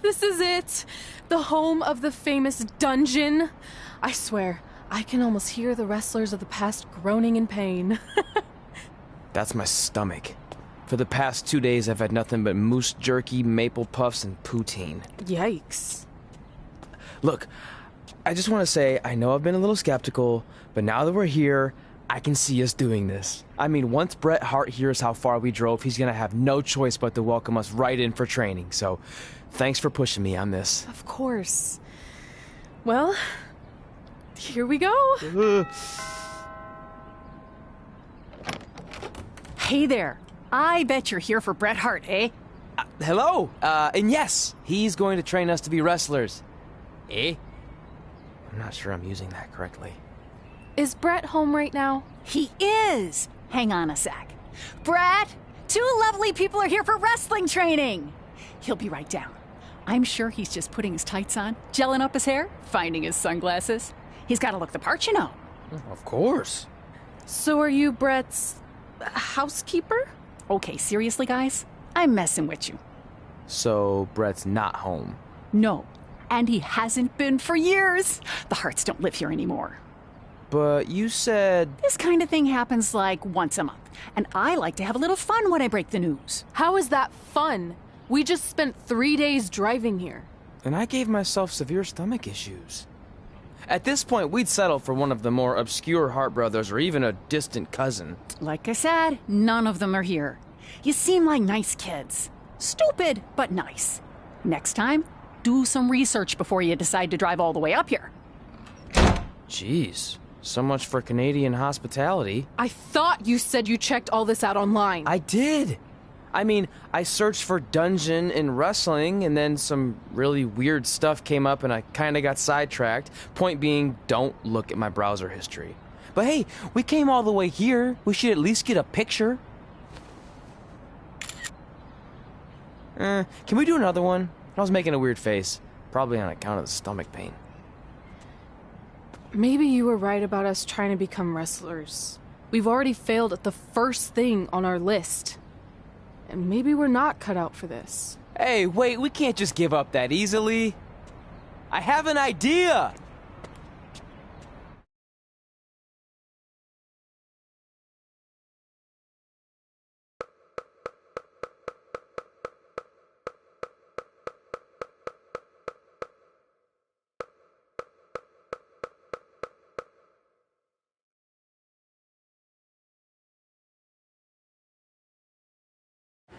This is it. The home of the famous dungeon. I swear, I can almost hear the wrestlers of the past groaning in pain. That's my stomach. For the past 2 days, I've had nothing but moose jerky, maple puffs, and poutine. Yikes. Look, I just want to say, I know I've been a little skeptical, but now that we're here, I can see us doing this. I mean, once Bret Hart hears how far we drove, he's gonna have no choice but to welcome us right in for training. So, thanks for pushing me on this. Of course. Well, here we go. Hey there. I bet you're here for Bret Hart, eh? Hello. And yes, he's going to train us to be wrestlers. Eh? I'm not sure I'm using that correctly. Is Bret home right now? He is. Hang on a sec. Bret, 2 lovely people are here for wrestling training. He'll be right down. I'm sure he's just putting his tights on, gelling up his hair, finding his sunglasses. He's got to look the part, you know. Of course. So are you Bret's housekeeper? Okay, seriously, guys? I'm messing with you. So, Bret's not home. No, and he hasn't been for years. The Harts don't live here anymore. But you said... This kind of thing happens like once a month, and I like to have a little fun when I break the news. How is that fun? We just spent 3 days driving here. And I gave myself severe stomach issues. At this point, we'd settle for one of the more obscure Hart brothers or even a distant cousin. Like I said, none of them are here. You seem like nice kids. Stupid, but nice. Next time, do some research before you decide to drive all the way up here. Jeez. So much for Canadian hospitality. I thought you said you checked all this out online. I did. I mean, I searched for dungeon in wrestling, and then some really weird stuff came up, and I kind of got sidetracked. Point being, don't look at my browser history. But hey, we came all the way here. We should at least get a picture. Can we do another one? I was making a weird face. Probably on account of the stomach pain. Maybe you were right about us trying to become wrestlers. We've already failed at the first thing on our list. And maybe we're not cut out for this. Hey, wait, we can't just give up that easily. I have an idea!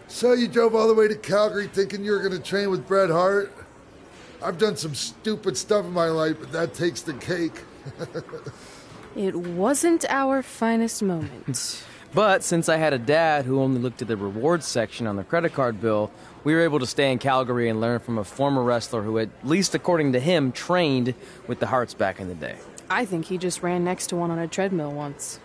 So you drove all the way to Calgary thinking you were going to train with Bret Hart? I've done some stupid stuff in my life, but that takes the cake. It wasn't our finest moment. But since I had a dad who only looked at the rewards section on the credit card bill, we were able to stay in Calgary and learn from a former wrestler who, at least according to him, trained with the Harts back in the day. I think he just ran next to one on a treadmill once.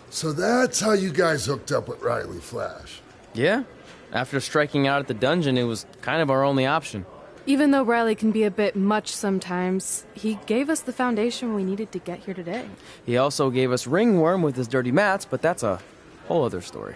So that's how you guys hooked up with Riley Flash. Yeah. After striking out at the dungeon, it was kind of our only option. Even though Riley can be a bit much sometimes, he gave us the foundation we needed to get here today. He also gave us ringworm with his dirty mats, but that's a whole other story.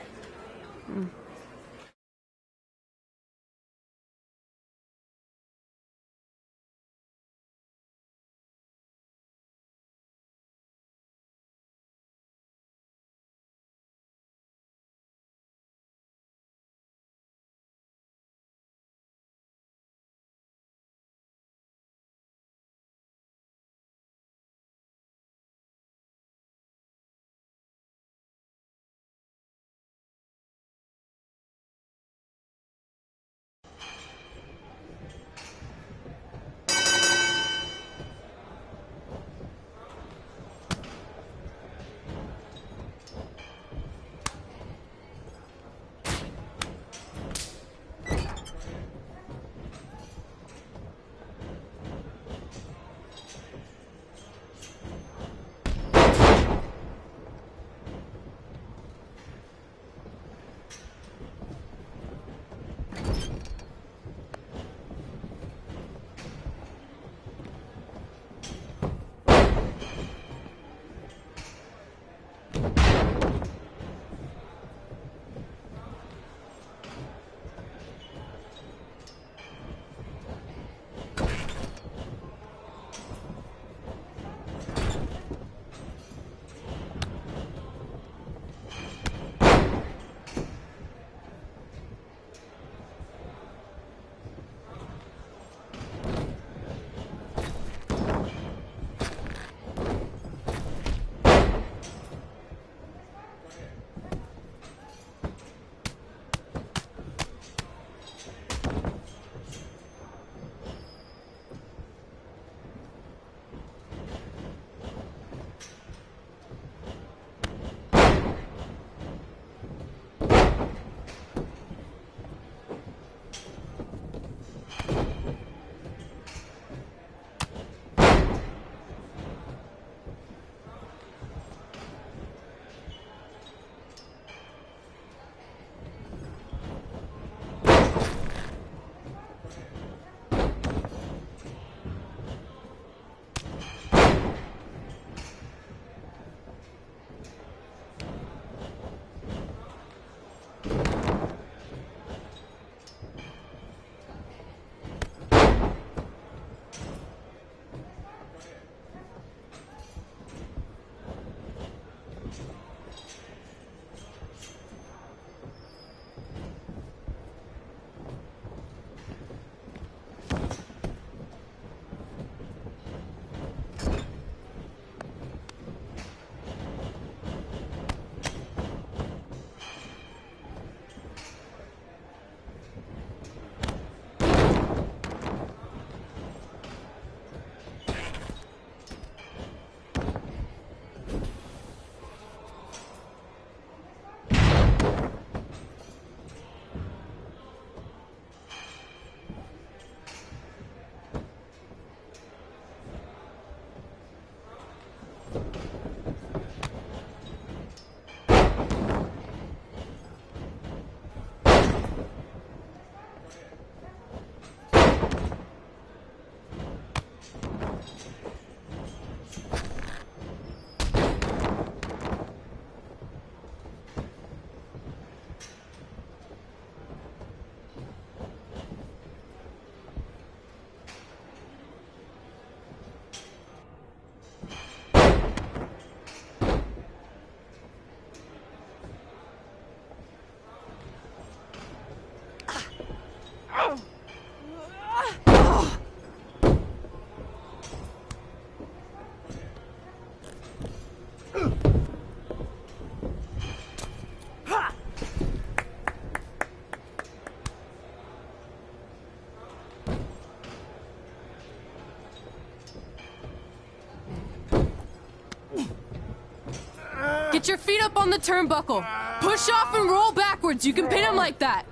Get your feet up on the turnbuckle. Push off and roll backwards. You can pin him like that.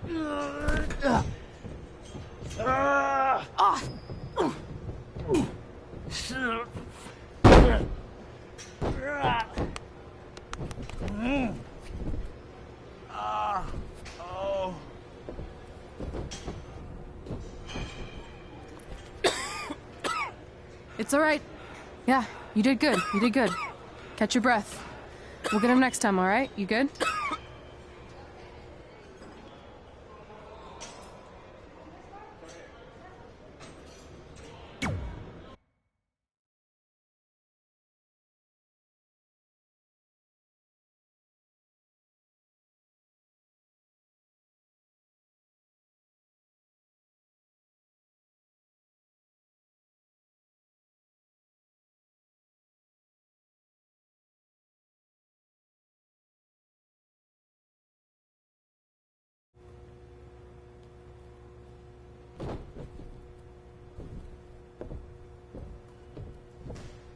It's all right. Yeah, you did good. You did good. Catch your breath. We'll get him next time, all right? You good?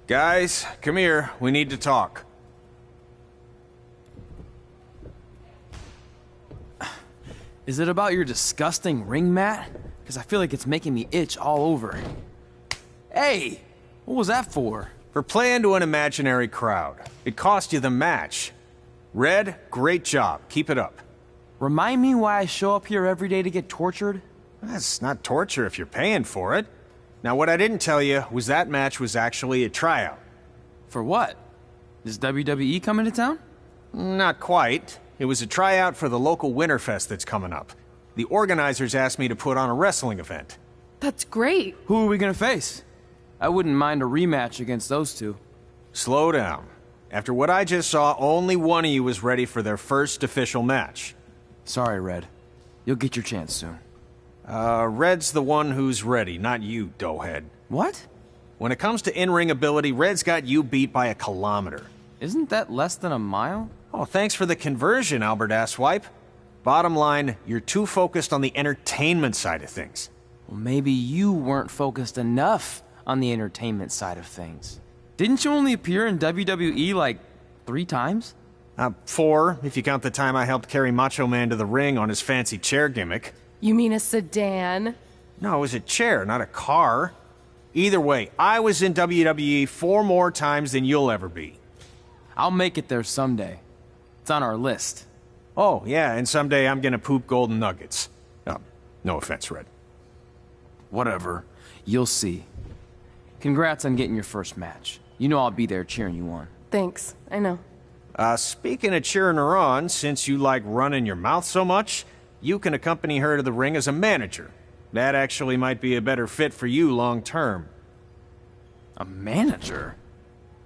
Guys, come here. We need to talk. Is it about your disgusting ring mat? Because I feel like it's making me itch all over. Hey! What was that for? For playing to an imaginary crowd. It cost you the match. Red, great job. Keep it up. Remind me why I show up here every day to get tortured? That's not torture if you're paying for it. Now, what I didn't tell you was that match was actually a tryout. For what? Is WWE coming to town? Not quite. It was a tryout for the local Winterfest that's coming up. The organizers asked me to put on a wrestling event. That's great. Who are we gonna face? I wouldn't mind a rematch against those two. Slow down. After what I just saw, only one of you was ready for their first official match. Sorry, Red. You'll get your chance soon. Red's the one who's ready, not you, doughhead. What? When it comes to in-ring ability, Red's got you beat by a kilometer. Isn't that less than a mile? Oh, thanks for the conversion, Albert Asswipe. Bottom line, you're too focused on the entertainment side of things. Well, maybe you weren't focused enough on the entertainment side of things. Didn't you only appear in WWE like 3 times? 4, if you count the time I helped carry Macho Man to the ring on his fancy chair gimmick. You mean a sedan? No, it was a chair, not a car. Either way, I was in WWE 4 more times than you'll ever be. I'll make it there someday. It's on our list. Oh, yeah, and someday I'm gonna poop golden nuggets. No offense, Red. Whatever. You'll see. Congrats on getting your first match. You know I'll be there cheering you on. Thanks. I know. Speaking of cheering her on, since you like running your mouth so much, you can accompany her to the ring as a manager. That actually might be a better fit for you long term. A manager?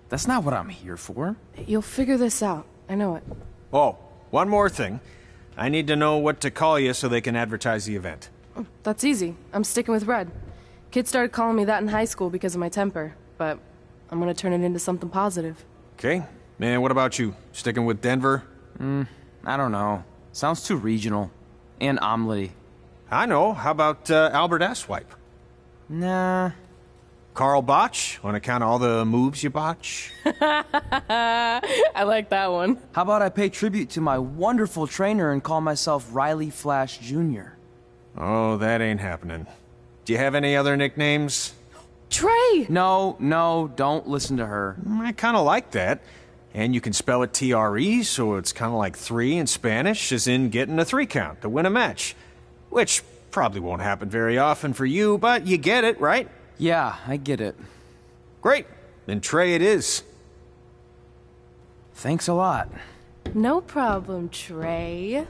That's not what I'm here for. You'll figure this out. I know it. Oh, one more thing. I need to know what to call you so they can advertise the event. That's easy. I'm sticking with Red. Kids started calling me that in high school because of my temper, but I'm gonna turn it into something positive. Okay. Man, what about you? Sticking with Denver? I don't know. Sounds too regional. And omelette-y. I know. How about Albert Asswipe? Nah. Carl Botch, on account of all the moves you botch? I like that one. How about I pay tribute to my wonderful trainer and call myself Riley Flash Jr.? Oh, that ain't happening. Do you have any other nicknames? Trey! No, don't listen to her. I kind of like that. And you can spell it T-R-E, so it's kind of like 3 in Spanish, as in getting a 3 count to win a match. Which probably won't happen very often for you, but you get it, right? Yeah, I get it. Great. Then Trey it is. Thanks a lot. No problem, Trey.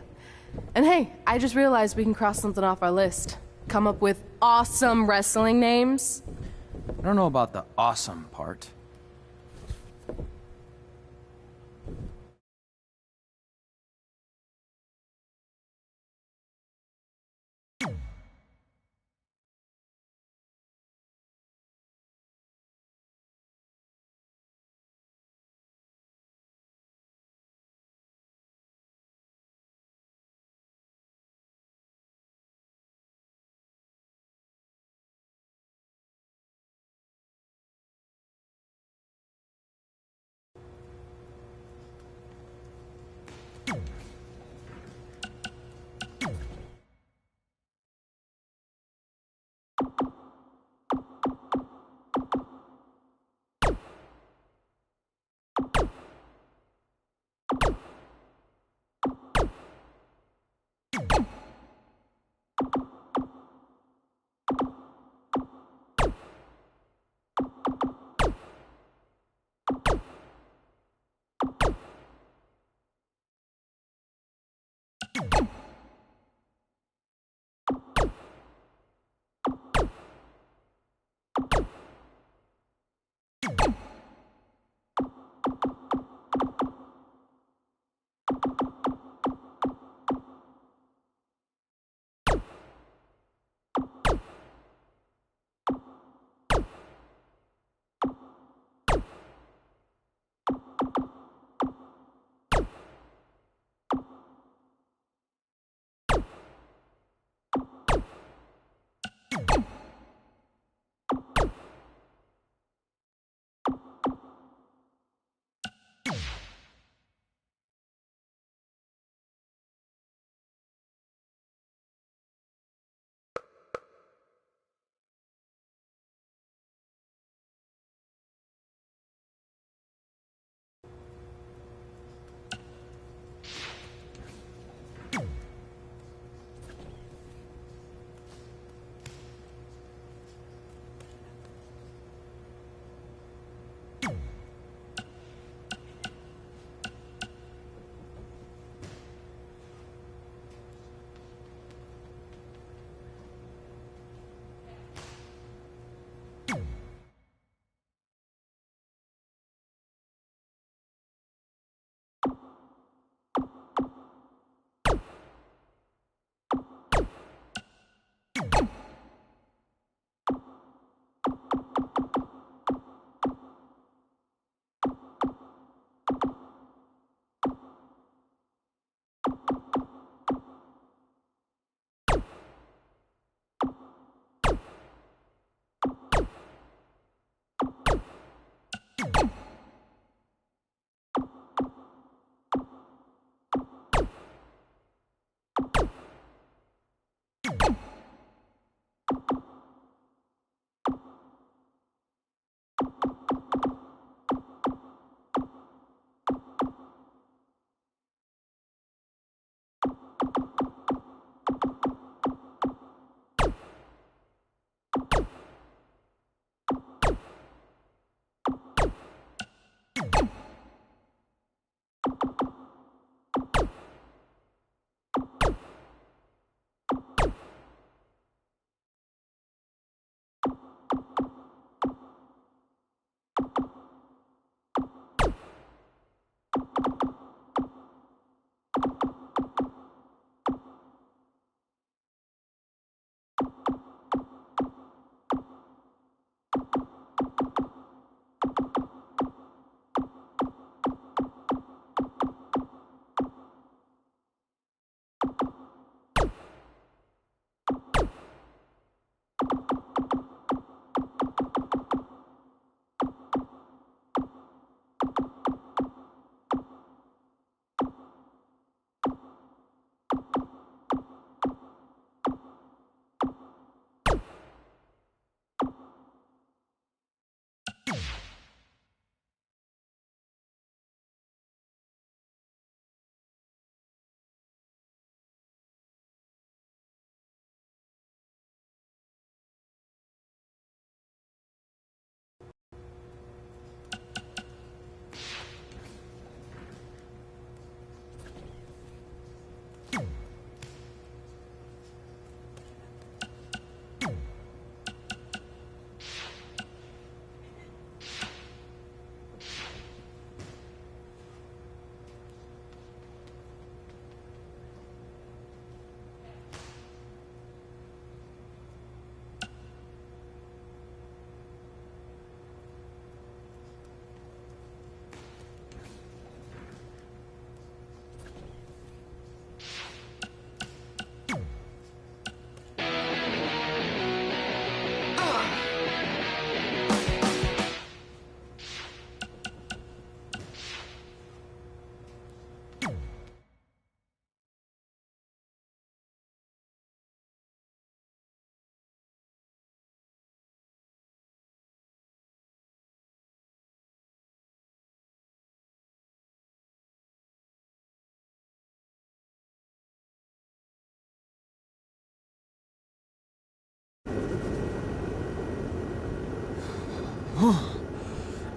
And hey, I just realized we can cross something off our list. Come up with awesome wrestling names. I don't know about the awesome part.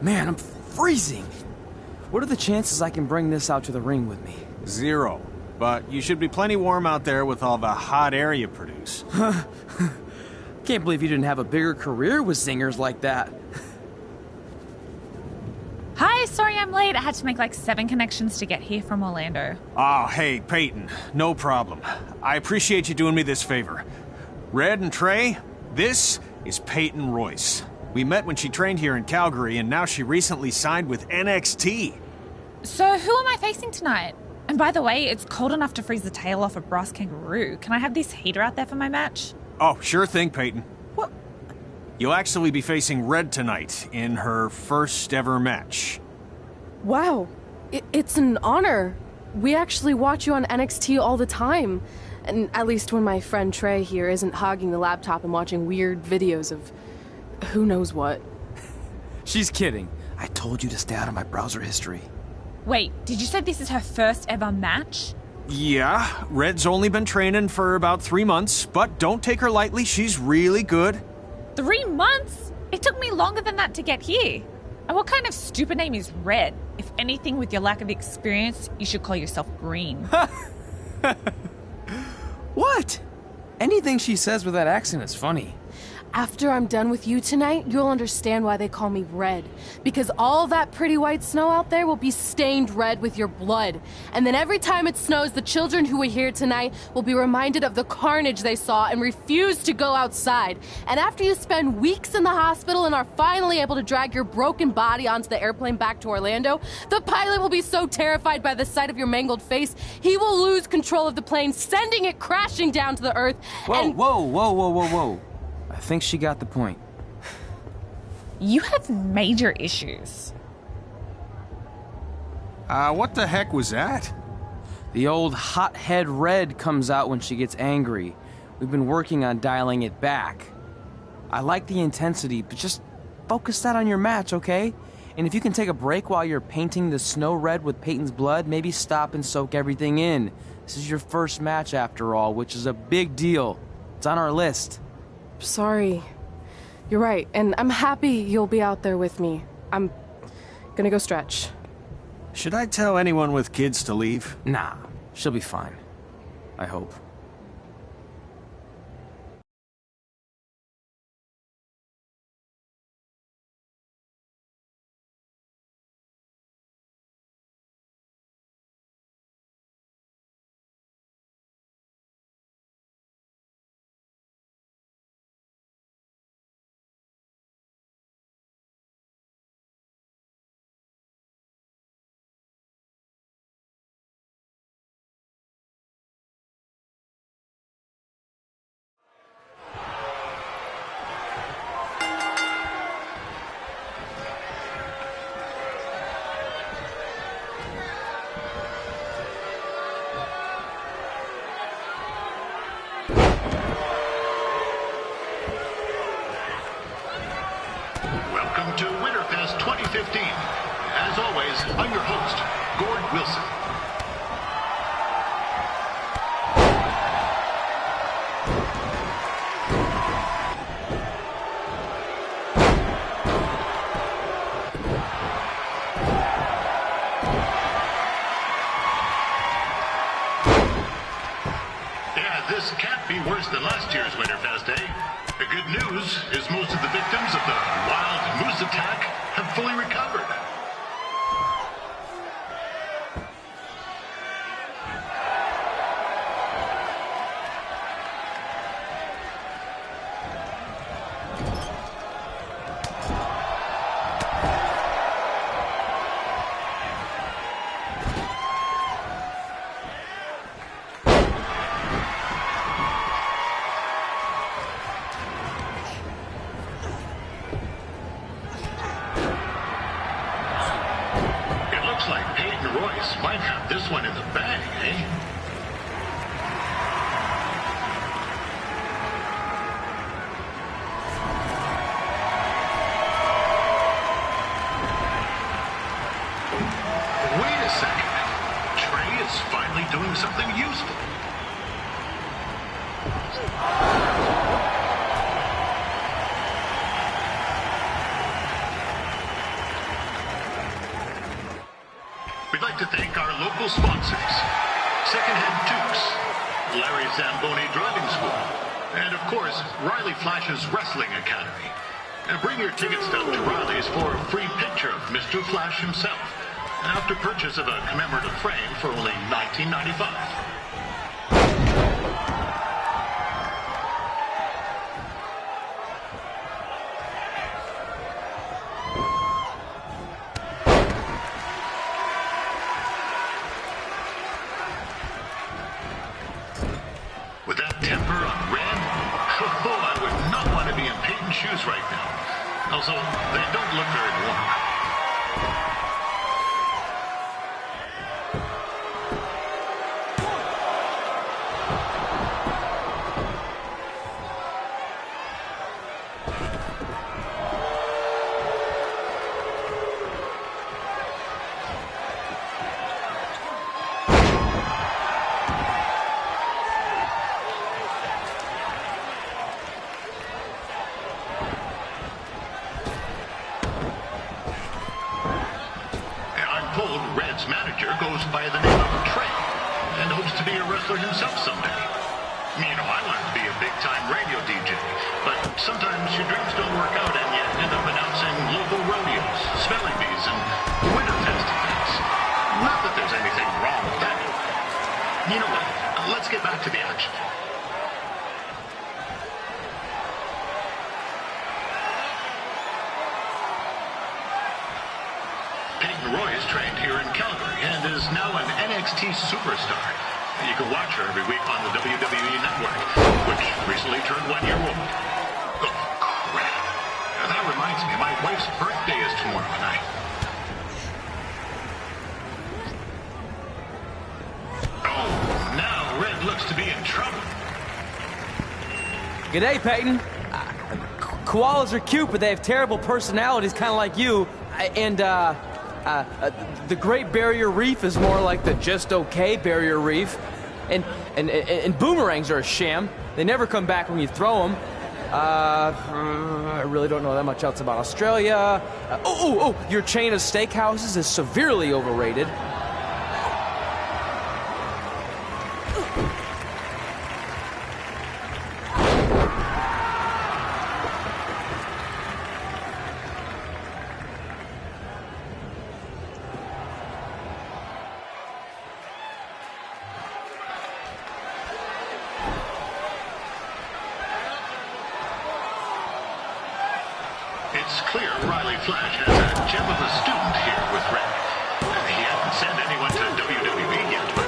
Man, I'm freezing. What are the chances I can bring this out to the ring with me? 0. But you should be plenty warm out there with all the hot air you produce. Can't believe you didn't have a bigger career with singers like that. Hi, sorry I'm late. I had to make like 7 connections to get here from Orlando. Oh, hey, Peyton. No problem. I appreciate you doing me this favor. Red and Trey, this is Peyton Royce. We met when she trained here in Calgary, and now she recently signed with NXT. So who am I facing tonight? And by the way, it's cold enough to freeze the tail off a brass kangaroo. Can I have this heater out there for my match? Oh, sure thing, Peyton. What? You'll actually be facing Red tonight in her first ever match. Wow, it's an honor. We actually watch you on NXT all the time. And at least when my friend Trey here isn't hogging the laptop and watching weird videos of who knows what. She's kidding. I told you to stay out of my browser history. Wait, did you say this is her first ever match? Yeah, Red's only been training for about 3 months, but don't take her lightly, she's really good. 3 months? It took me longer than that to get here. And what kind of stupid name is Red? If anything, with your lack of experience, you should call yourself Green. What? Anything she says with that accent is funny. After I'm done with you tonight, you'll understand why they call me Red. Because all that pretty white snow out there will be stained red with your blood. And then every time it snows, the children who are here tonight will be reminded of the carnage they saw and refuse to go outside. And after you spend weeks in the hospital and are finally able to drag your broken body onto the airplane back to Orlando, the pilot will be so terrified by the sight of your mangled face, he will lose control of the plane, sending it crashing down to the earth. Whoa. I think she got the point. You have major issues. What the heck was that? The old hothead Red comes out when she gets angry. We've been working on dialing it back. I like the intensity, but just focus that on your match, okay? And if you can take a break while you're painting the snow red with Peyton's blood, maybe stop and soak everything in. This is your first match after all, which is a big deal. It's on our list. Sorry. You're right, and I'm happy you'll be out there with me. I'm gonna go stretch. Should I tell anyone with kids to leave? Nah, she'll be fine. I hope. Welcome to Winterfest 2015. As always, I'm your host, Gord Wilson. Yeah, this can't be worse than last year's Winterfest, eh? The good news is most of the victims of the wild moose attack have fully recovered. we'd like to thank our local sponsors, Secondhand Dukes, Larry Zamboni Driving School, and of course, Riley Flash's Wrestling Academy. And bring your ticket stub to Riley's for a free picture of Mr. Flash himself, after purchase of a commemorative frame for only $19.95. With that temper on Red, I would not want to be in Peyton's shoes right now. Also, they don't look very warm. Red's manager goes by the name of Trey and hopes to be a wrestler himself someday. You know, I wanted to be a big-time radio DJ, but sometimes your dreams don't work out and you end up announcing local rodeos, spelling bees, and Winterfest events. Not that there's anything wrong with that. You know what? Let's get back to the action. Peyton Roy is trained here in Calgary and is now an NXT superstar. You can watch her every week on the WWE Network, which recently turned 1 year old. Oh, crap. That reminds me, my wife's birthday is tomorrow night. Oh, now Red looks to be in trouble. G'day, Peyton. Koalas are cute, but they have terrible personalities, kind of like you. And, the Great Barrier Reef is more like the just okay Barrier Reef. And boomerangs are a sham. They never come back when you throw them. I really don't know that much else about Australia. Your chain of steakhouses is severely overrated. It's clear Riley Flash has a gem of a student here with Red. He hasn't sent anyone to WWE yet, but...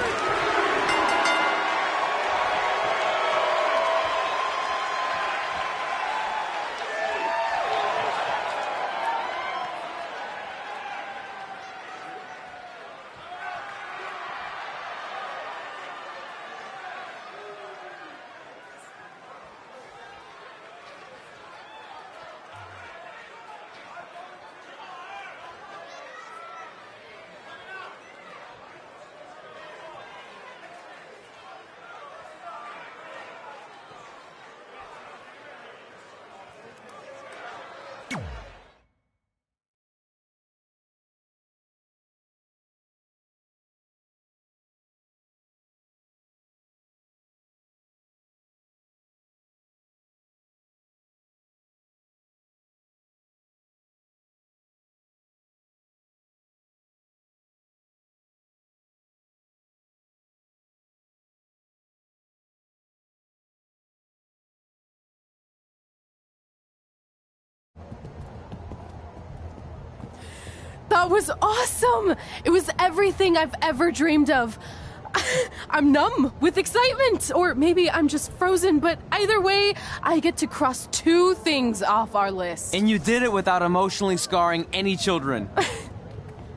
That was awesome! It was everything I've ever dreamed of. I'm numb with excitement, or maybe I'm just frozen, but either way, I get to cross 2 things off our list. And you did it without emotionally scarring any children.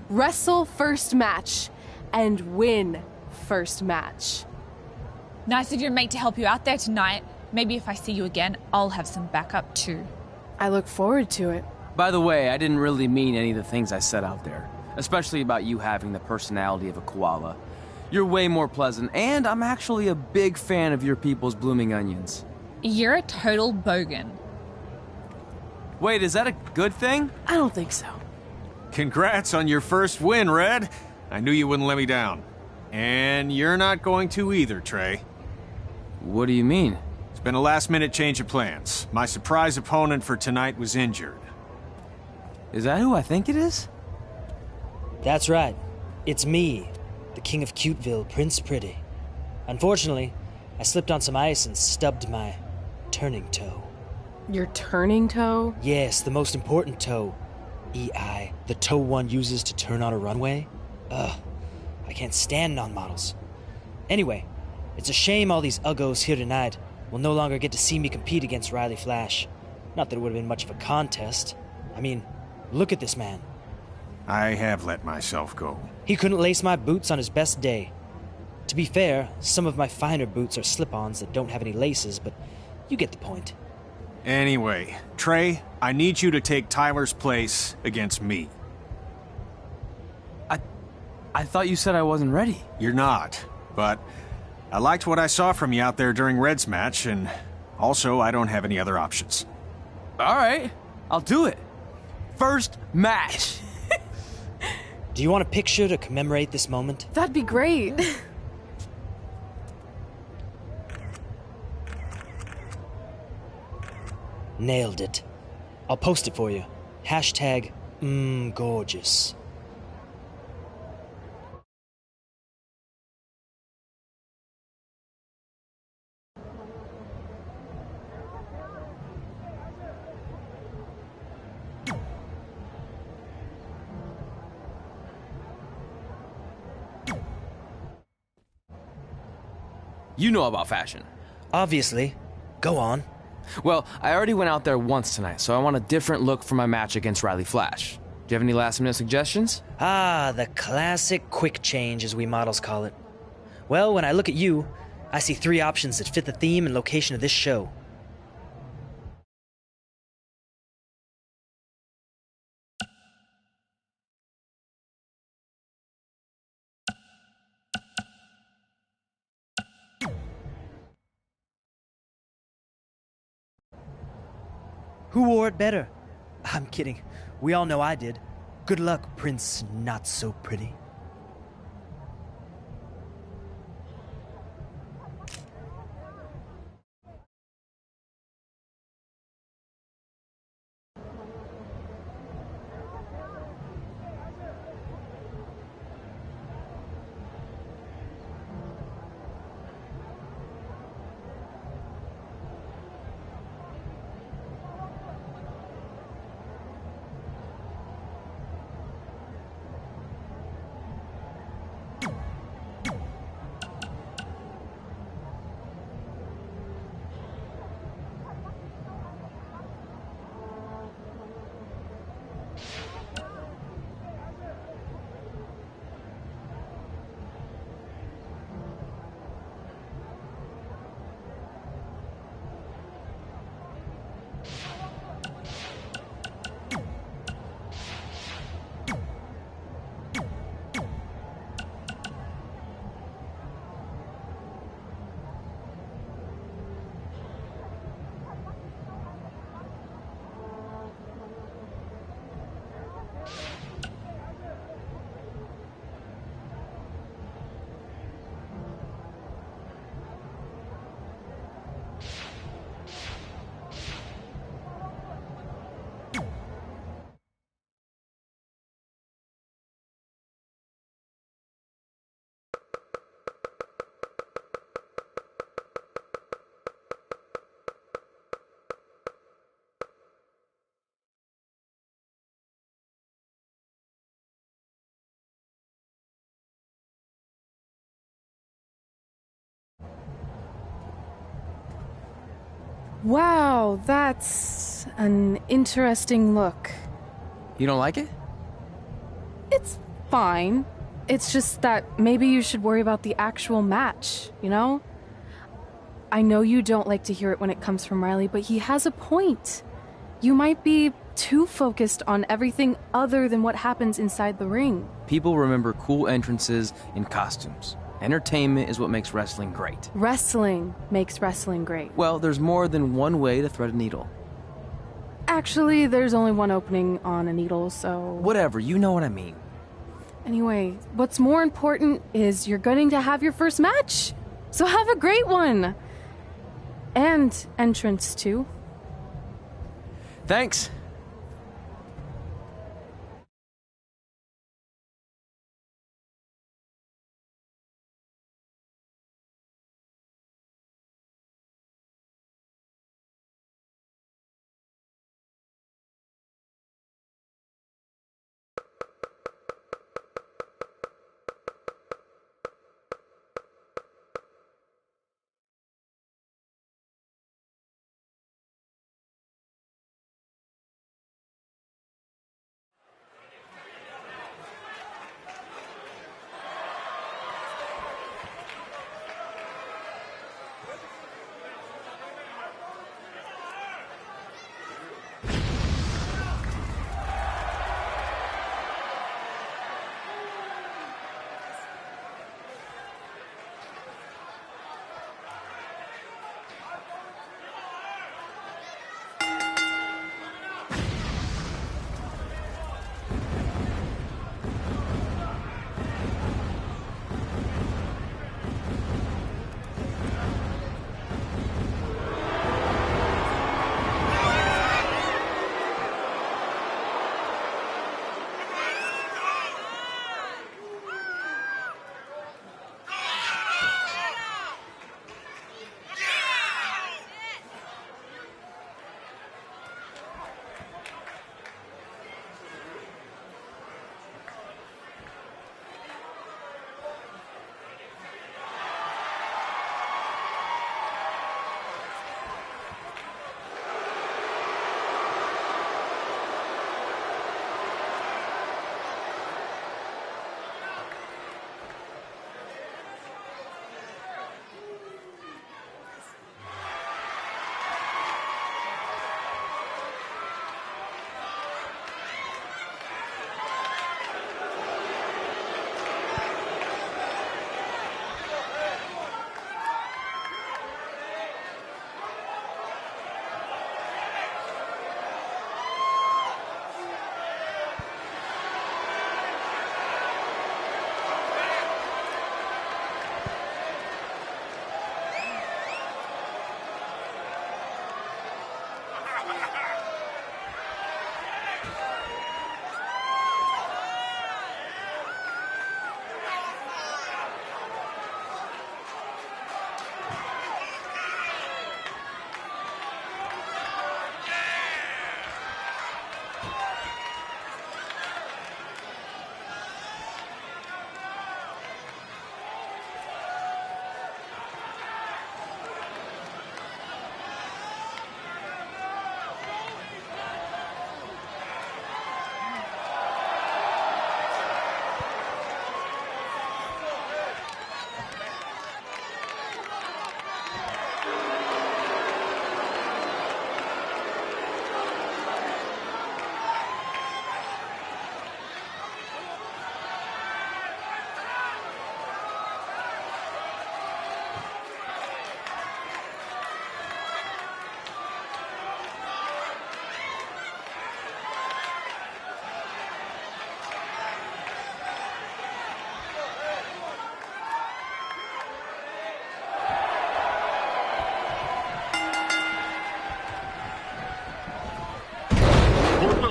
Wrestle first match, and win first match. Nice of your mate to help you out there tonight. Maybe if I see you again, I'll have some backup too. I look forward to it. By the way, I didn't really mean any of the things I said out there, especially about you having the personality of a koala. You're way more pleasant, and I'm actually a big fan of your people's blooming onions. You're a total bogan. Wait, is that a good thing? I don't think so. Congrats on your first win, Red. I knew you wouldn't let me down. And you're not going to either, Trey. What do you mean? It's been a last-minute change of plans. My surprise opponent for tonight was injured. Is that who I think it is? That's right. It's me, the King of Cuteville, Prince Pretty. Unfortunately, I slipped on some ice and stubbed my turning toe. Your turning toe? Yes, the most important toe. EI, the toe one uses to turn on a runway. Ugh, I can't stand non-models. Anyway, it's a shame all these uggos here tonight will no longer get to see me compete against Riley Flash. Not that it would have been much of a contest. I mean, look at this man. I have let myself go. He couldn't lace my boots on his best day. To be fair, some of my finer boots are slip-ons that don't have any laces, but you get the point. Anyway, Trey, I need you to take Tyler's place against me. I thought you said I wasn't ready. You're not, but I liked what I saw from you out there during Red's match, and also I don't have any other options. All right, I'll do it. First match. Do you want a picture to commemorate this moment? That'd be great. Nailed it. I'll post it for you. Hashtag gorgeous. You know about fashion. Obviously. Go on. Well, I already went out there once tonight, so I want a different look for my match against Riley Flash. Do you have any last-minute suggestions? Ah, the classic quick change, as we models call it. Well, when I look at you, I see 3 options that fit the theme and location of this show. Who wore it better? I'm kidding. We all know I did. Good luck, Prince Not So Pretty. Wow, that's an interesting look. You don't like it? It's fine. It's just that maybe you should worry about the actual match, you know? I know you don't like to hear it when it comes from Riley, but he has a point. You might be too focused on everything other than what happens inside the ring. People remember cool entrances and costumes. Entertainment is what makes wrestling great. Wrestling makes wrestling great. Well, there's more than one way to thread a needle. Actually, there's only one opening on a needle, so... Whatever, you know what I mean. Anyway, what's more important is you're going to have your first match. So have a great one. And entrance, too. Thanks.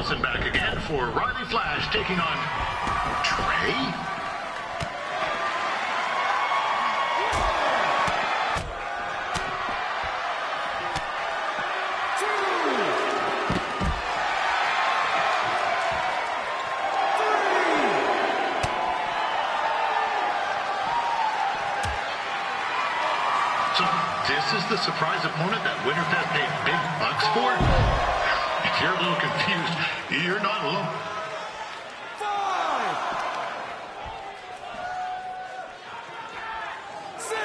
Wilson back again for Riley Flash taking on Trey. So this is the surprise opponent that Winterfest paid big bucks for? If you're a little confused, you're not alone. 5, 6,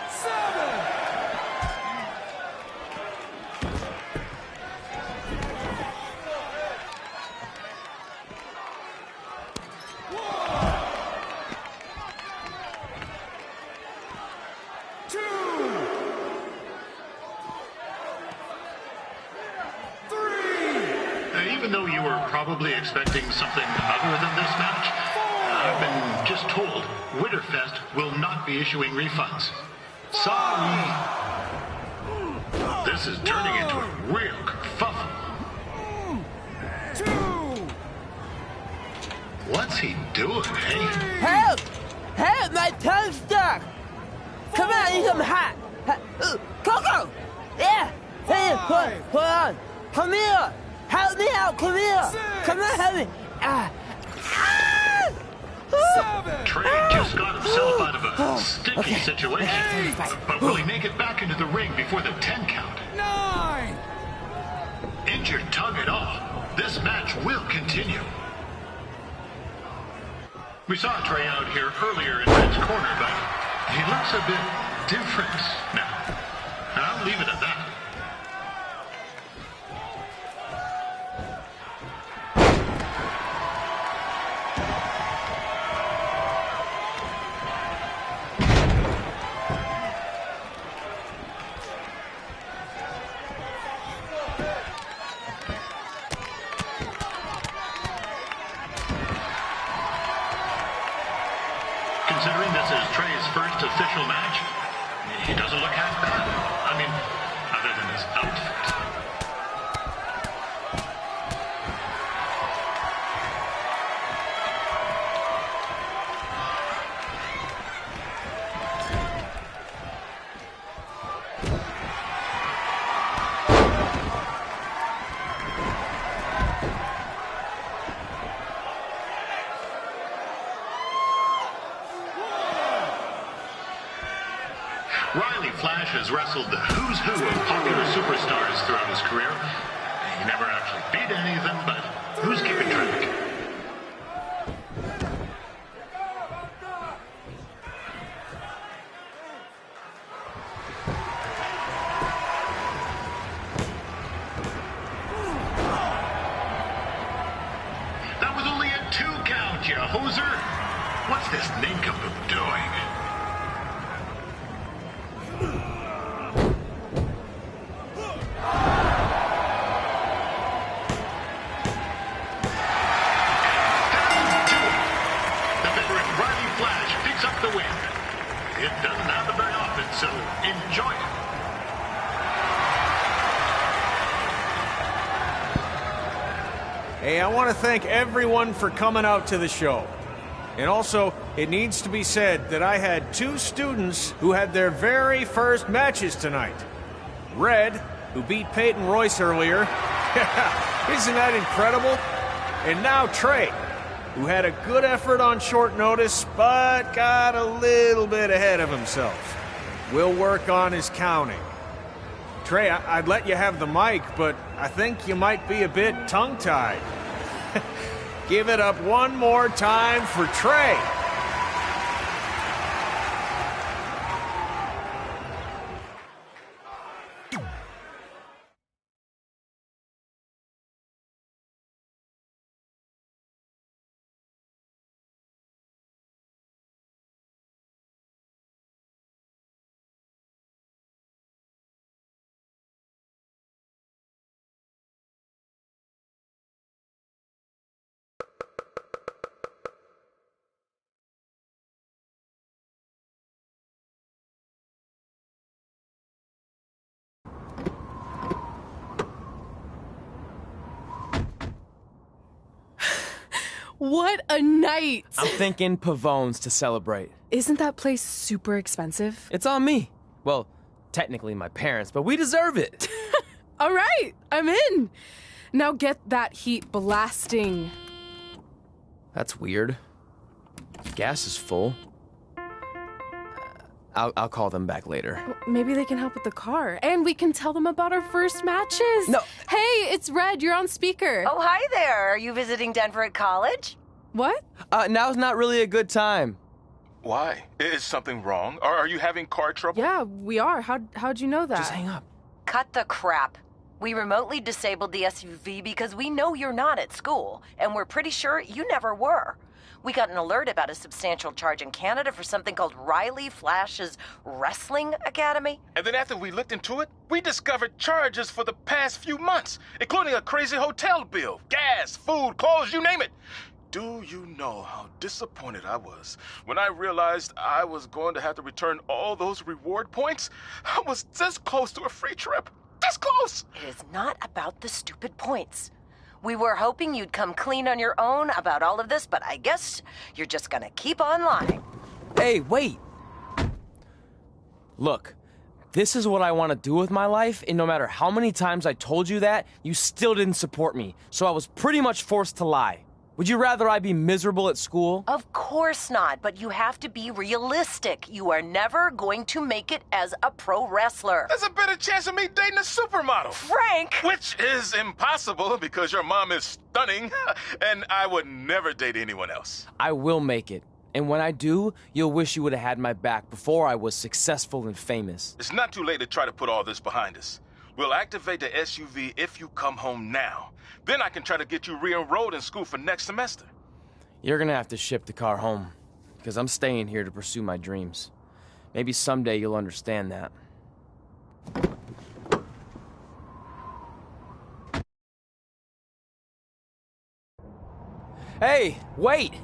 7. even though you were probably expecting something other than this match, I've been just told Winterfest will not be issuing refunds. Sorry. This is turning into a real kerfuffle. What's he doing, eh? Help! Help! My tongue's stuck! Come on, I need some hot! Coco! Yeah! Hey, hold on! Come here! Help me out! Come here! Come on, help me! Trey just got himself out of a sticky situation. But will he make it back into the ring before the 10 count? 9! Injured tongue and all, this match will continue. We saw Trey out here earlier in Red's corner, but he looks a bit different now. And I'll leave it at that. Considering this is Trey's first official match, he doesn't look half bad. I mean, other than his outfit. Riley Flash has wrestled the who's who of popular superstars throughout his career. He never actually beat any of them, but who's keeping track? That was only a 2 count, you hoser! What's this nincompoop doing? It doesn't happen very often, so enjoy it. Hey, I want to thank everyone for coming out to the show. And also, it needs to be said that I had 2 students who had their very first matches tonight. Red, who beat Peyton Royce earlier. Isn't that incredible? And now Trey, who had a good effort on short notice, but got a little bit ahead of himself. We'll work on his counting. Trey, I'd let you have the mic, but I think you might be a bit tongue-tied. Give it up one more time for Trey. What a night! I'm thinking Pavone's to celebrate. Isn't that place super expensive? It's on me. Well, technically my parents, but we deserve it. All right, I'm in. Now get that heat blasting. That's weird. Gas is full. I'll call them back later. Maybe they can help with the car. And we can tell them about our first matches. No. Hey, it's Red. You're on speaker. Oh, hi there. Are you visiting Denver at college? What? Now's not really a good time. Why? Is something wrong? Are you having car trouble? Yeah, we are. How'd you know that? Just hang up. Cut the crap. We remotely disabled the SUV because we know you're not at school, and we're pretty sure you never were. We got an alert about a substantial charge in Canada for something called Riley Flash's Wrestling Academy. And then after we looked into it, we discovered charges for the past few months, including a crazy hotel bill, gas, food, clothes, you name it. Do you know how disappointed I was when I realized I was going to have to return all those reward points? I was this close to a free trip. This close! It is not about the stupid points. We were hoping you'd come clean on your own about all of this, but I guess you're just gonna keep on lying. Hey, wait! Look, this is what I want to do with my life, and no matter how many times I told you that, you still didn't support me, so I was pretty much forced to lie. Would you rather I be miserable at school? Of course not, but you have to be realistic. You are never going to make it as a pro wrestler. There's a better chance of me dating a supermodel. Frank! Which is impossible because your mom is stunning, and I would never date anyone else. I will make it. And when I do, you'll wish you would have had my back before I was successful and famous. It's not too late to try to put all this behind us. We'll activate the SUV if you come home now. Then I can try to get you re-enrolled in school for next semester. You're gonna have to ship the car home, because I'm staying here to pursue my dreams. Maybe someday you'll understand that. Hey, wait!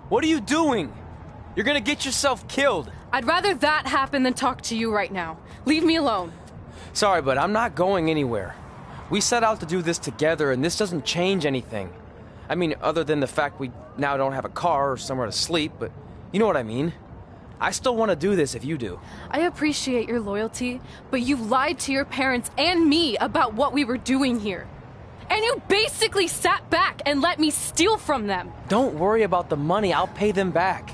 What are you doing? You're gonna get yourself killed. I'd rather that happen than talk to you right now. Leave me alone. Sorry, but I'm not going anywhere. We set out to do this together, and this doesn't change anything. I mean, other than the fact we now don't have a car or somewhere to sleep, but you know what I mean. I still want to do this if you do. I appreciate your loyalty, but you lied to your parents and me about what we were doing here. And you basically sat back and let me steal from them. Don't worry about the money, I'll pay them back.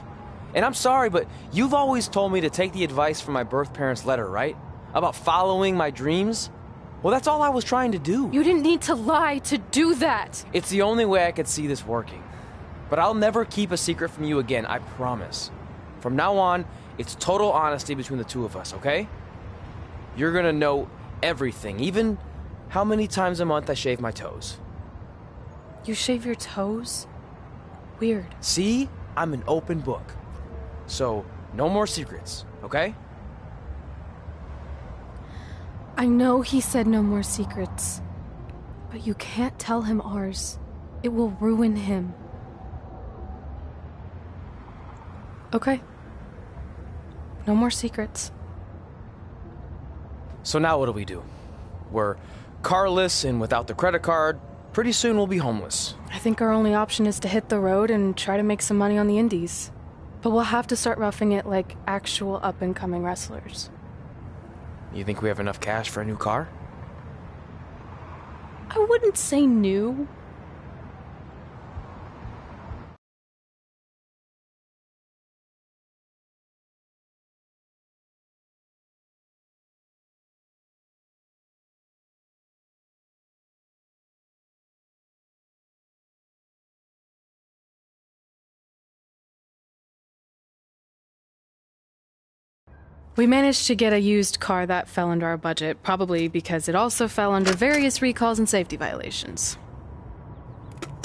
And I'm sorry, but you've always told me to take the advice from my birth parents' letter, right? About following my dreams? Well, that's all I was trying to do. You didn't need to lie to do that. It's the only way I could see this working. But I'll never keep a secret from you again, I promise. From now on, it's total honesty between the two of us, okay? You're gonna know everything, even how many times a month I shave my toes. You shave your toes? Weird. See? I'm an open book. So, no more secrets, okay? I know he said no more secrets, but you can't tell him ours. It will ruin him. Okay. No more secrets. So now what do? We're carless and without the credit card. Pretty soon we'll be homeless. I think our only option is to hit the road and try to make some money on the indies. But we'll have to start roughing it like actual up-and-coming wrestlers. You think we have enough cash for a new car? I wouldn't say new. We managed to get a used car that fell under our budget, probably because it also fell under various recalls and safety violations.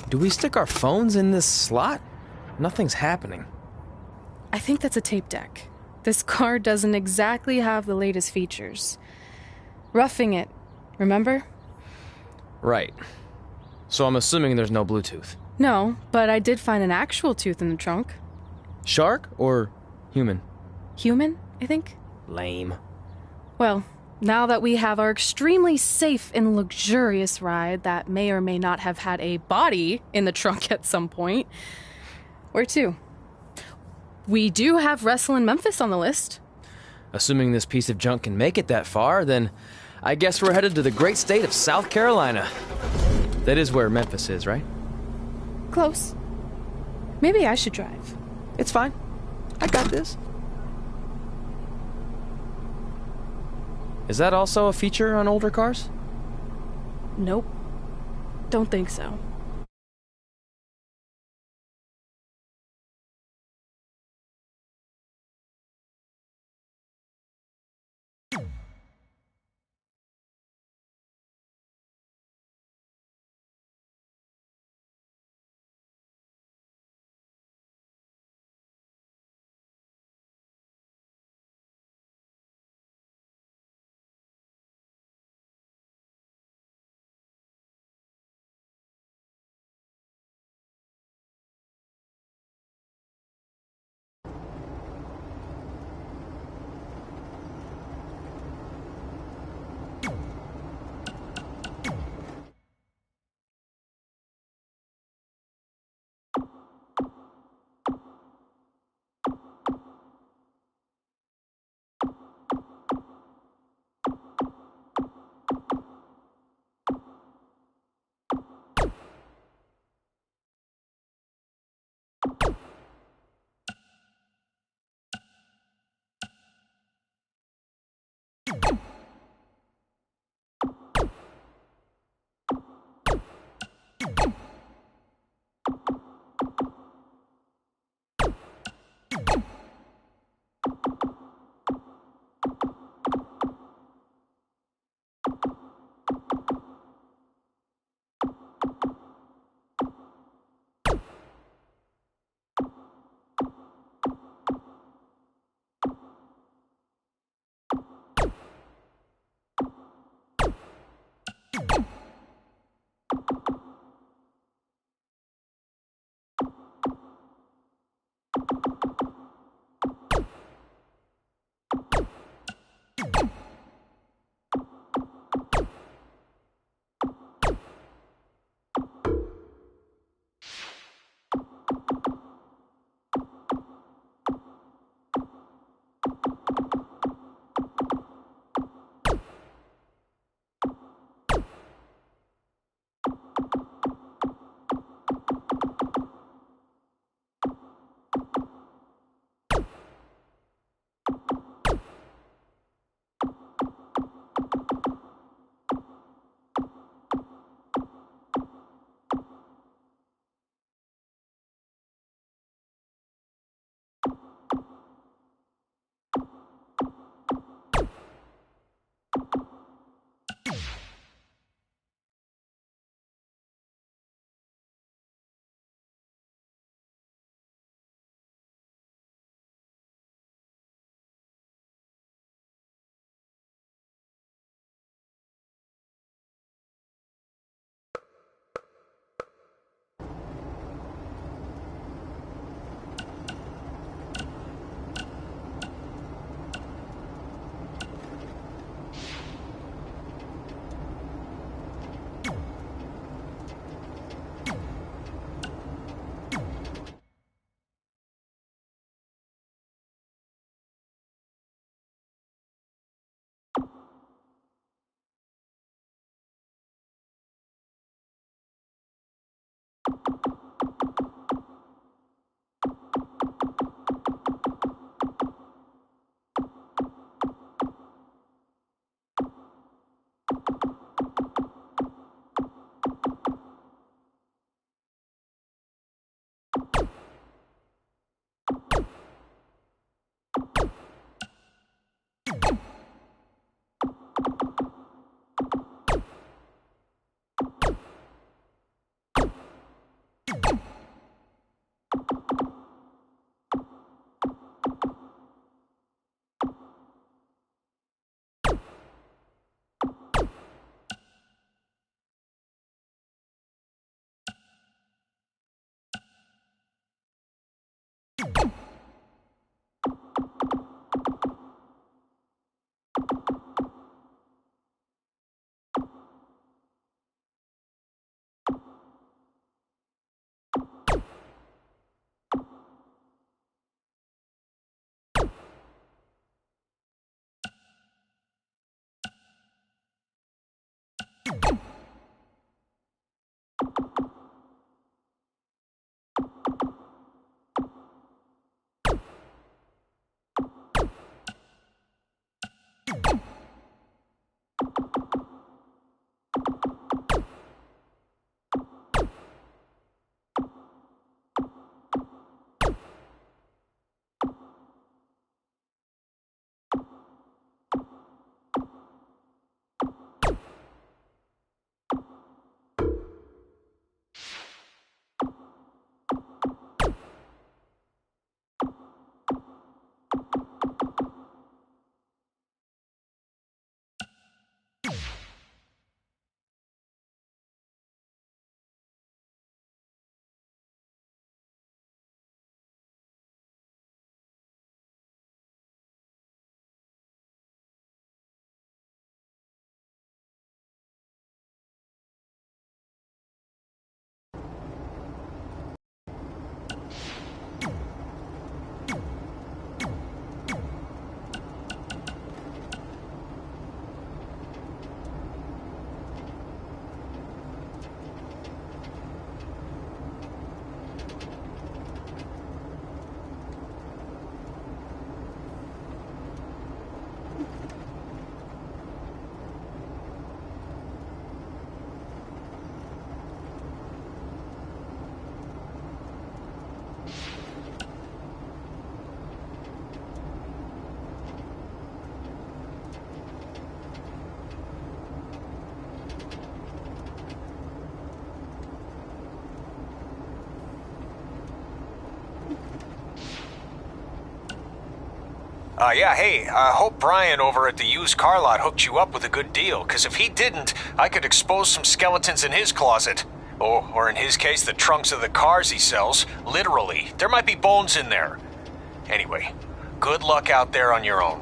Do we stick our phones in this slot? Nothing's happening. I think that's a tape deck. This car doesn't exactly have the latest features. Roughing it, remember? Right. So I'm assuming there's no Bluetooth. No, but I did find an actual tooth in the trunk. Shark or human? Human, I think. Lame. Well, now that we have our extremely safe and luxurious ride that may or may not have had a body in the trunk at some point, where to? We do have Wrestle in Memphis on the list. Assuming this piece of junk can make it that far, then I guess we're headed to the great state of South Carolina. That is where Memphis is, right? Close. Maybe I should drive. It's fine. I got this. Is that also a feature on older cars? Nope. Don't think so. Yeah, hey, I hope Brian over at the used car lot hooked you up with a good deal, because if he didn't, I could expose some skeletons in his closet. Oh, or in his case, the trunks of the cars he sells. Literally. There might be bones in there. Anyway, good luck out there on your own.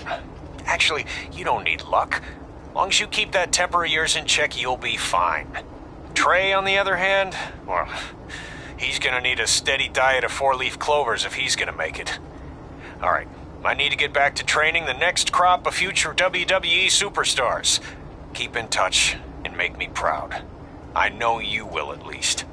Actually, you don't need luck. As long as you keep that temper of yours in check, you'll be fine. Trey, on the other hand, well, he's gonna need a steady diet of 4-leaf clovers if he's gonna make it. All right. I need to get back to training the next crop of future WWE superstars. Keep in touch and make me proud. I know you will, at least.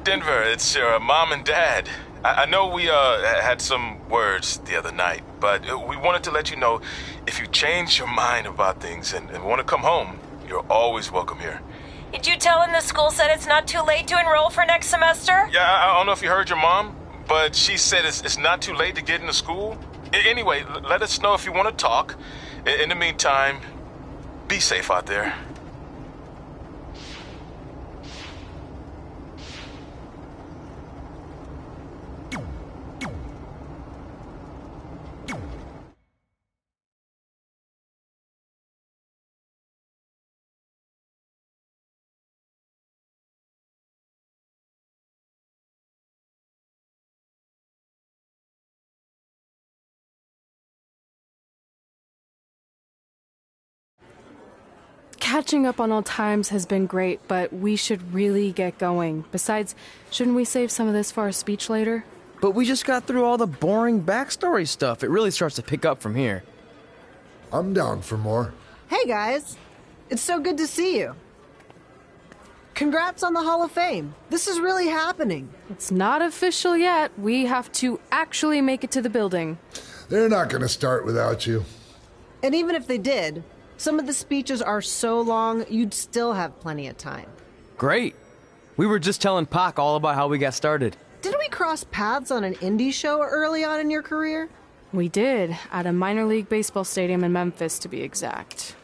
Denver, it's your mom and dad. I know we had some words the other night, but we wanted to let you know if you change your mind about things and want to come home, you're always welcome here. Did you tell him the school said it's not too late to enroll for next semester? Yeah, I don't know if you heard your mom, but she said it's not too late to get into school. Anyway, let us know if you want to talk. In the meantime, be safe out there. Catching up on old times has been great, but we should really get going. Besides, shouldn't we save some of this for our speech later? But we just got through all the boring backstory stuff. It really starts to pick up from here. I'm down for more. Hey guys, it's so good to see you. Congrats on the Hall of Fame. This is really happening. It's not official yet. We have to actually make it to the building. They're not going to start without you. And even if they did, some of the speeches are so long, you'd still have plenty of time. Great. We were just telling Pac all about how we got started. Didn't we cross paths on an indie show early on in your career? We did, at a minor league baseball stadium in Memphis, to be exact.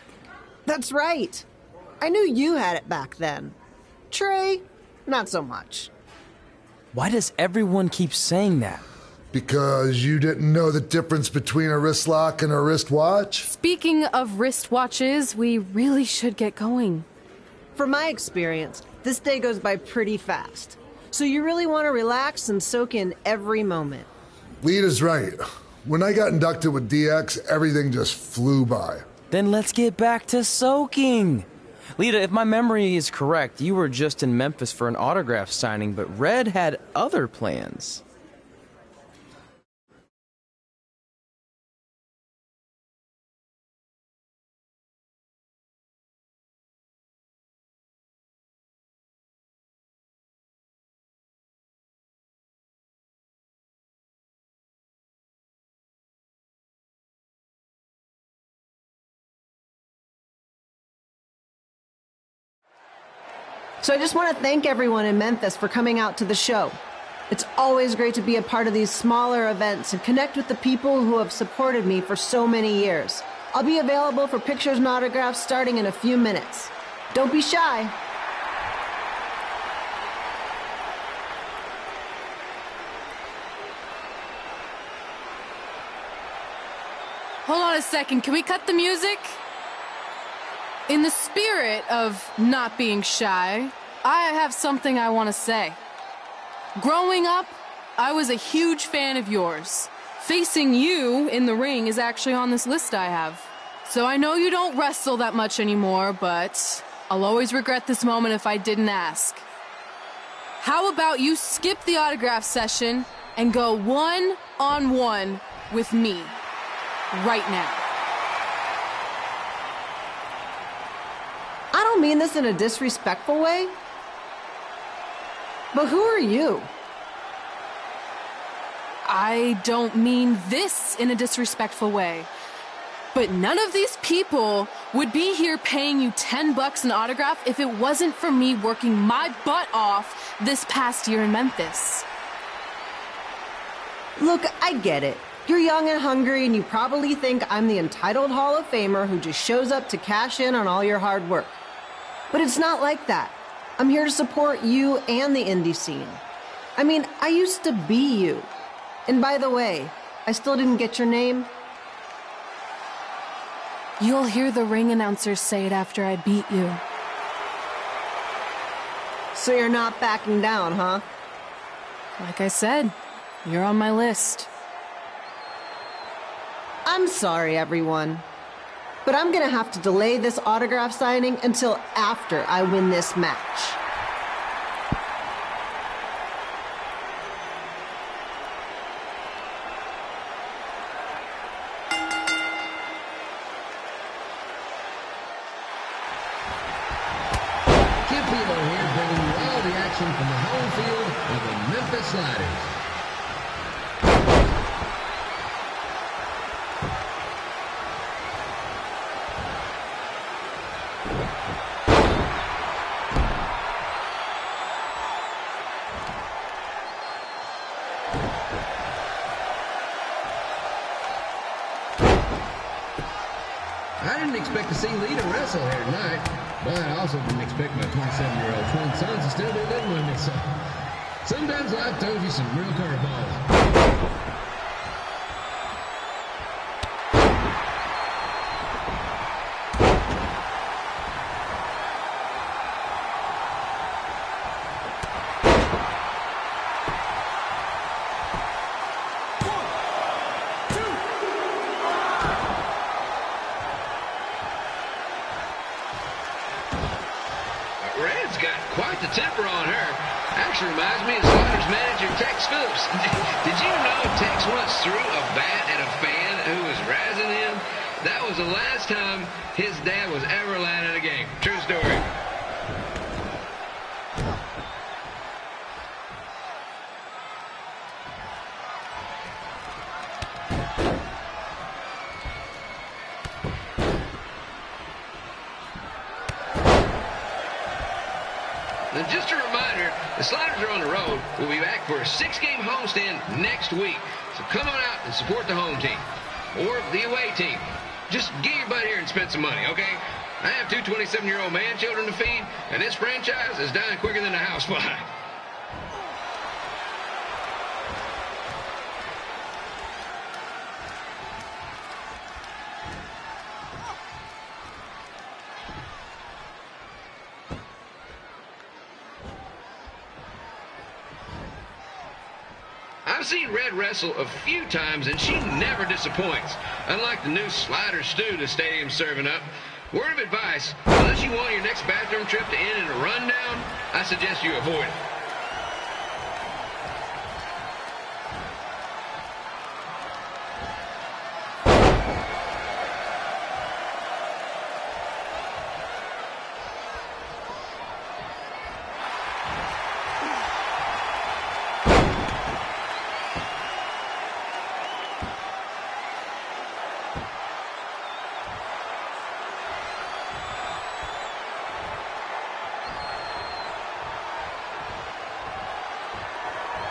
That's right. I knew you had it back then. Trey, not so much. Why does everyone keep saying that? Because you didn't know the difference between a wrist lock and a wristwatch? Speaking of wristwatches, we really should get going. From my experience, this day goes by pretty fast. So you really want to relax and soak in every moment. Lita's right. When I got inducted with DX, everything just flew by. Then let's get back to soaking. Lita, if my memory is correct, you were just in Memphis for an autograph signing, but Red had other plans. So I just want to thank everyone in Memphis for coming out to the show. It's always great to be a part of these smaller events and connect with the people who have supported me for so many years. I'll be available for pictures and autographs starting in a few minutes. Don't be shy. Hold on a second, can we cut the music? In the spirit of not being shy, I have something I want to say. Growing up, I was a huge fan of yours. Facing you in the ring is actually on this list I have. So I know you don't wrestle that much anymore, but I'll always regret this moment if I didn't ask. How about you skip the autograph session and go one-on-one with me right now? I don't mean this in a disrespectful way, but who are you? I don't mean this in a disrespectful way, but none of these people would be here paying you $10 an autograph if it wasn't for me working my butt off this past year in Memphis. Look, I get it. You're young and hungry, and you probably think I'm the entitled Hall of Famer who just shows up to cash in on all your hard work. But it's not like that. I'm here to support you and the indie scene. I mean, I used to be you. And by the way, I still didn't get your name. You'll hear the ring announcers say it after I beat you. So you're not backing down, huh? Like I said, you're on my list. I'm sorry, everyone. But I'm gonna have to delay this autograph signing until after I win this match. From the home field of the Memphis Sliders. I didn't expect to see Lita wrestle here tonight, but I also didn't expect my 27-year-old twin sons to still be living with me, so sometimes life throws you some real curveballs. Red's got quite the temper on her. Actually reminds me of Slaughter's manager, Tex Phillips. Did you know Tex once threw a bat at a fan who was razzing him? That was the last time his dad was ever allowed in a game. True story. And just a reminder, the Sliders are on the road. We'll be back for a 6-game homestand next week. So come on out and support the home team. Or the away team. Just get your butt here and spend some money, okay? I have 2 27-year-old man children to feed, and this franchise is dying quicker than a house fly. I've seen Red wrestle a few times, and she never disappoints. Unlike the new slider stew the stadium's serving up. Word of advice, unless you want your next bathroom trip to end in a rundown, I suggest you avoid it.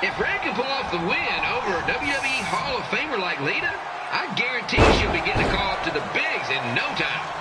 If Red can pull off the win over a WWE Hall of Famer like Lita, I guarantee she'll be getting a call up to the bigs in no time.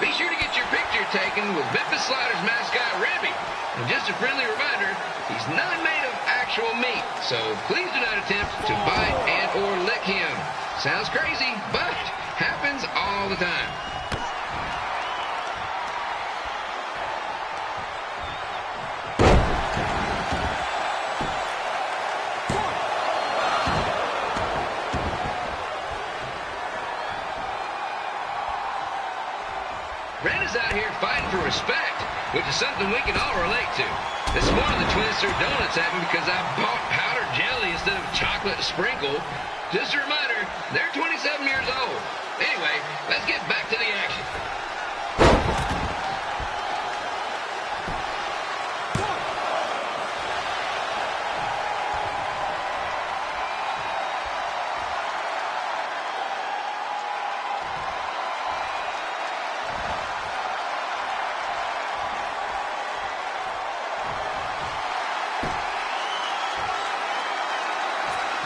Be sure to get your picture taken with Memphis Sliders mascot Rebby. And just a friendly reminder, he's not made of actual meat, so please do not attempt to bite and or lick him. Sounds crazy, but happens all the time. Brad is out here fighting for respect, which is something we can all relate to. This morning the twins threw donuts at me because I bought powdered jelly instead of chocolate sprinkle. Just a reminder, they're 27 years old. Anyway, let's get back to the action.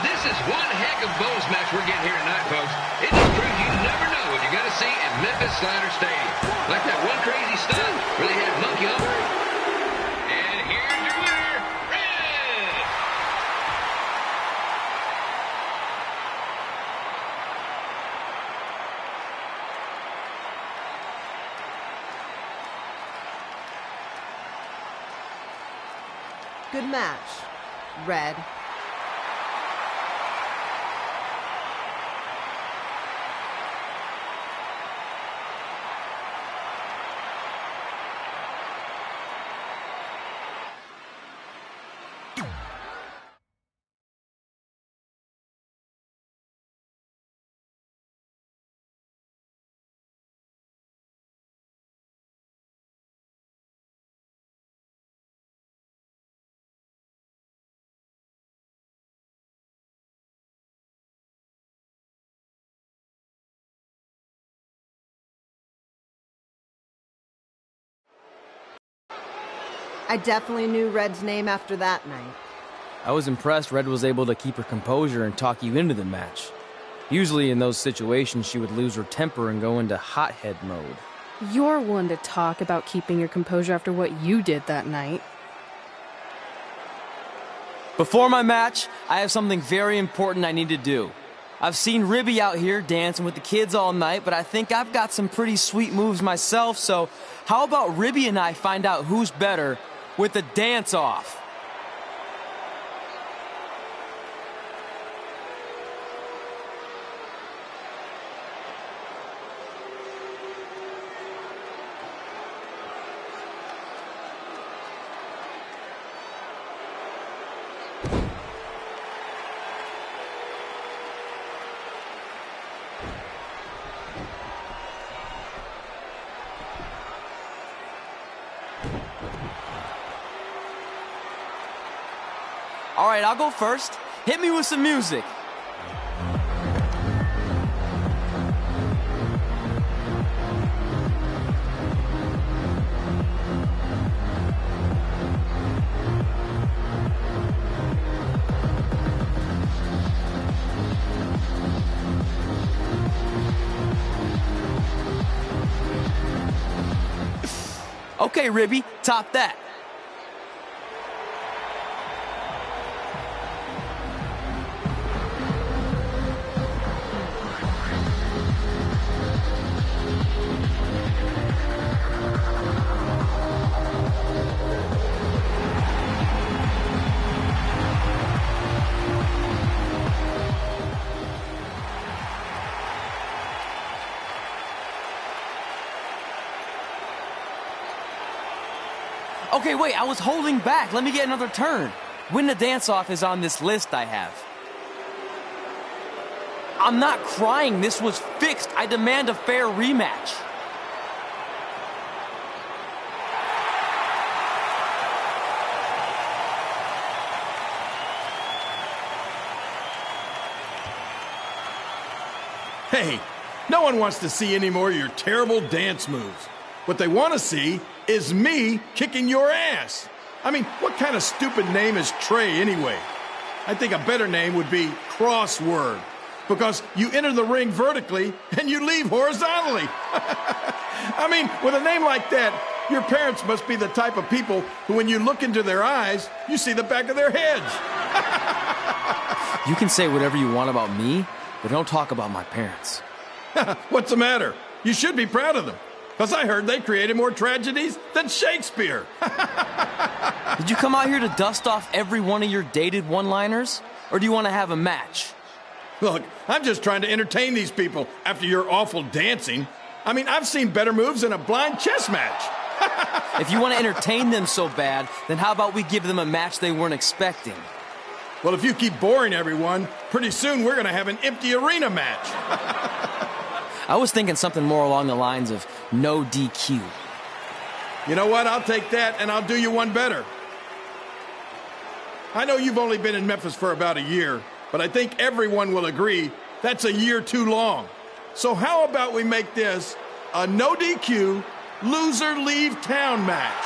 This is one heck of a bonus match we're getting here tonight, folks. It just proves you never know what you're going to see at Memphis Slider Stadium. Like that one crazy stunt where they had Monkey over it. And here's your winner, Red! Good match, Red. I definitely knew Red's name after that night. I was impressed Red was able to keep her composure and talk you into the match. Usually in those situations, she would lose her temper and go into hothead mode. You're one to talk about keeping your composure after what you did that night. Before my match, I have something very important I need to do. I've seen Ribby out here dancing with the kids all night, but I think I've got some pretty sweet moves myself, so how about Ribby and I find out who's better with the dance-off? All right, I'll go first. Hit me with some music. Okay, Ribby, top that. Okay, wait, I was holding back. Let me get another turn. Win the dance-off is on this list I have. I'm not crying. This was fixed. I demand a fair rematch. Hey, no one wants to see any more of your terrible dance moves. What they want to see is me kicking your ass. I mean, what kind of stupid name is Trey anyway? I think a better name would be Crossword, because you enter the ring vertically and you leave horizontally. I mean, with a name like that, your parents must be the type of people who, when you look into their eyes, you see the back of their heads. You can say whatever you want about me, but don't talk about my parents. What's the matter? You should be proud of them. Because I heard they created more tragedies than Shakespeare. Did you come out here to dust off every one of your dated one-liners? Or do you want to have a match? Look, I'm just trying to entertain these people after your awful dancing. I mean, I've seen better moves in a blind chess match. If you want to entertain them so bad, then how about we give them a match they weren't expecting? Well, if you keep boring everyone, pretty soon we're going to have an empty arena match. I was thinking something more along the lines of no DQ. You know what? I'll take that, and I'll do you one better. I know you've only been in Memphis for about a year, but I think everyone will agree that's a year too long. So how about we make this a no DQ, loser leave town match?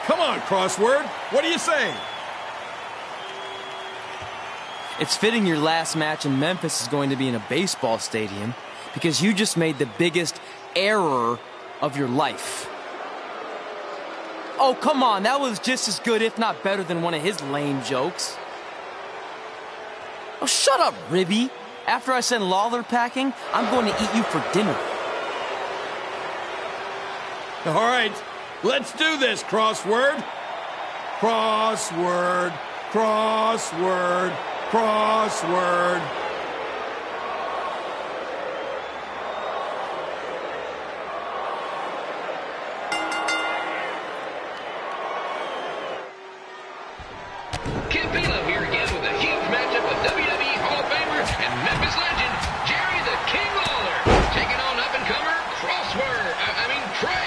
Come on, Crossword. What do you say? It's fitting your last match in Memphis is going to be in a baseball stadium because you just made the biggest error of your life. Oh, come on. That was just as good, if not better, than one of his lame jokes. Oh, shut up, Ribby. After I send Lawler packing, I'm going to eat you for dinner. All right, let's do this, Crossword. Crossword, crossword, crossword. WWE Hall of Famer and Memphis legend, Jerry the King Lawler, taking on up-and-comer Trey.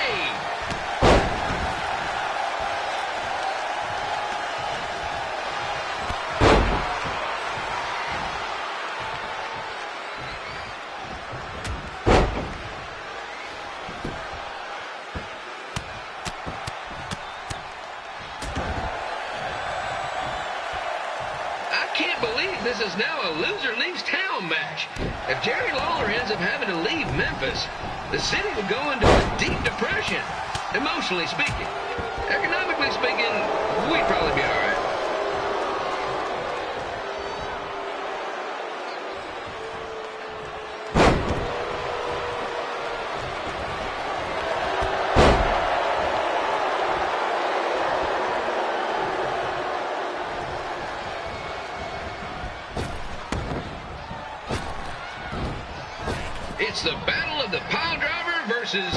This is now a loser leaves town match. If Jerry Lawler ends up having to leave Memphis, the city would go into a deep depression, emotionally speaking. Economically speaking, we'd probably be all right. It's the battle of the pile driver versus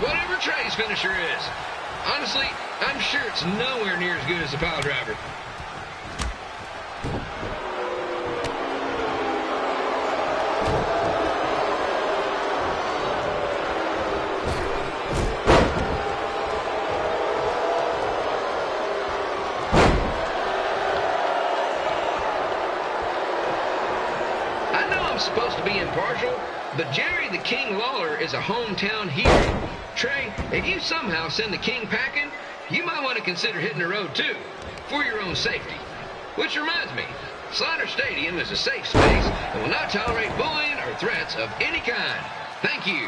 whatever Trey's finisher is. Honestly, I'm sure it's nowhere near as good as the pile driver. I know I'm supposed to be impartial, but Jerry the King Lawler is a hometown hero. Trey, if you somehow send the King packing, you might want to consider hitting the road too, for your own safety. Which reminds me, Slaughter Stadium is a safe space and will not tolerate bullying or threats of any kind. Thank you.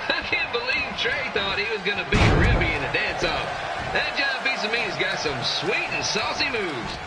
I can't believe Trey thought he was going to beat Ribby in a dance-off. That giant piece of meat has got some sweet and saucy moves.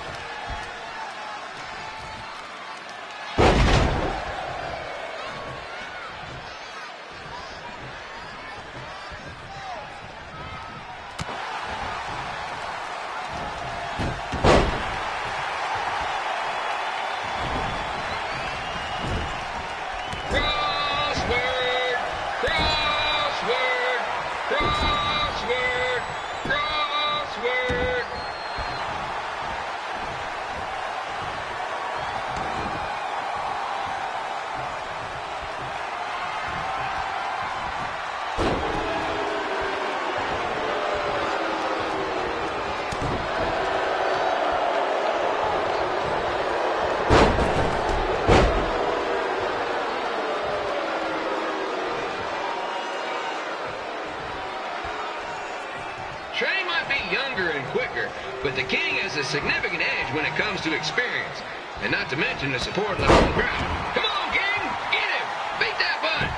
Trey might be younger and quicker, but the King has a significant edge when it comes to experience, and not to mention the support of the home crowd. Come on, King! Get him! Beat that butt!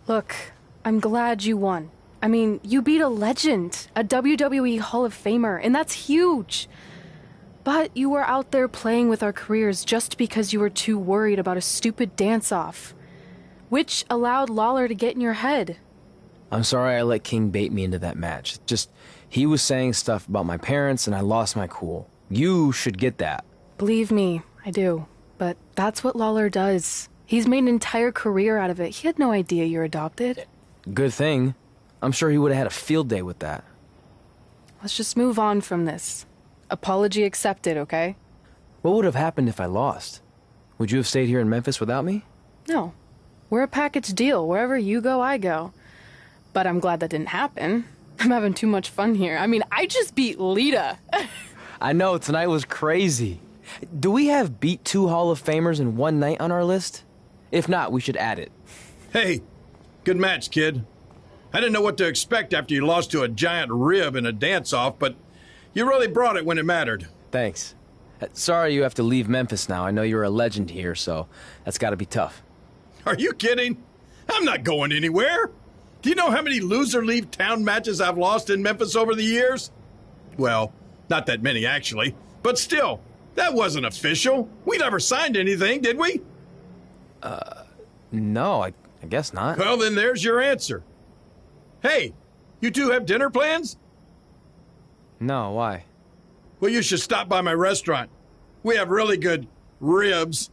Look, I'm glad you won. I mean, you beat a legend, a WWE Hall of Famer, and that's huge. But you were out there playing with our careers just because you were too worried about a stupid dance-off, which allowed Lawler to get in your head. I'm sorry I let King bait me into that match. Just, he was saying stuff about my parents and I lost my cool. You should get that. Believe me, I do. But that's what Lawler does. He's made an entire career out of it. He had no idea you're adopted. Good thing. I'm sure he would have had a field day with that. Let's just move on from this. Apology accepted, okay? What would have happened if I lost? Would you have stayed here in Memphis without me? No. We're a package deal. Wherever you go, I go. But I'm glad that didn't happen. I'm having too much fun here. I mean, I just beat Lita. I know, tonight was crazy. Do we have beat 2 Hall of Famers in one night on our list? If not, we should add it. Hey, good match, kid. I didn't know what to expect after you lost to a giant rib in a dance-off, but you really brought it when it mattered. Thanks. Sorry you have to leave Memphis now. I know you're a legend here, so that's gotta be tough. Are you kidding? I'm not going anywhere. Do you know how many loser-leave-town matches I've lost in Memphis over the years? Well, not that many, actually. But still, that wasn't official. We never signed anything, did we? No, I guess not. Well, then there's your answer. Hey, you two have dinner plans? No, why? Well, you should stop by my restaurant. We have really good ribs.